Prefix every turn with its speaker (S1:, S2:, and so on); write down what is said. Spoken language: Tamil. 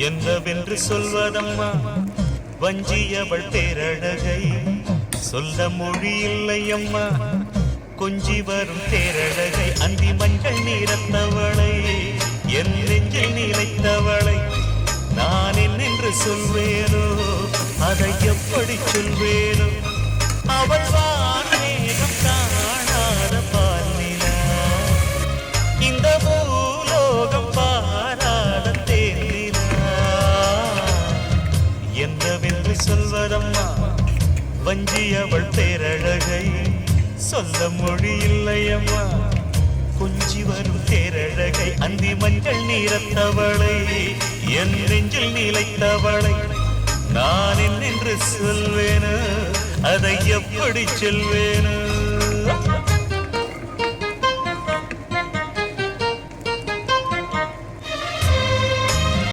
S1: என்னவென்று சொல்வதம்மா வஞ்சியவள் பேரழகை சொல்ல மொழி இல்லை அம்மா கொஞ்சி வரும் தேரழகை அந்தி மஞ்சள் நீரத்தவளை என் நெஞ்சில் நிலைத்தவளை நான் என்னென்று சொல்வேனோ அதை எப்படி சொல்வேனோ அவள் வானேகம் காணாத பாலினா இந்த பூலோகம் பாராத தேனினா என்னவென்று சொல்வதம்மா வஞ்சியவள் பேரழகை சொல்ல மொழி இல்லையம்மா கொஞ்சி வரும் தேரழகை அந்தி மஞ்சள் நீரத்தவளை என் நெஞ்சில் நிலைத்தவளை நான் என்னென்று சொல்வேனோ அதை எப்படி சொல்வேனோ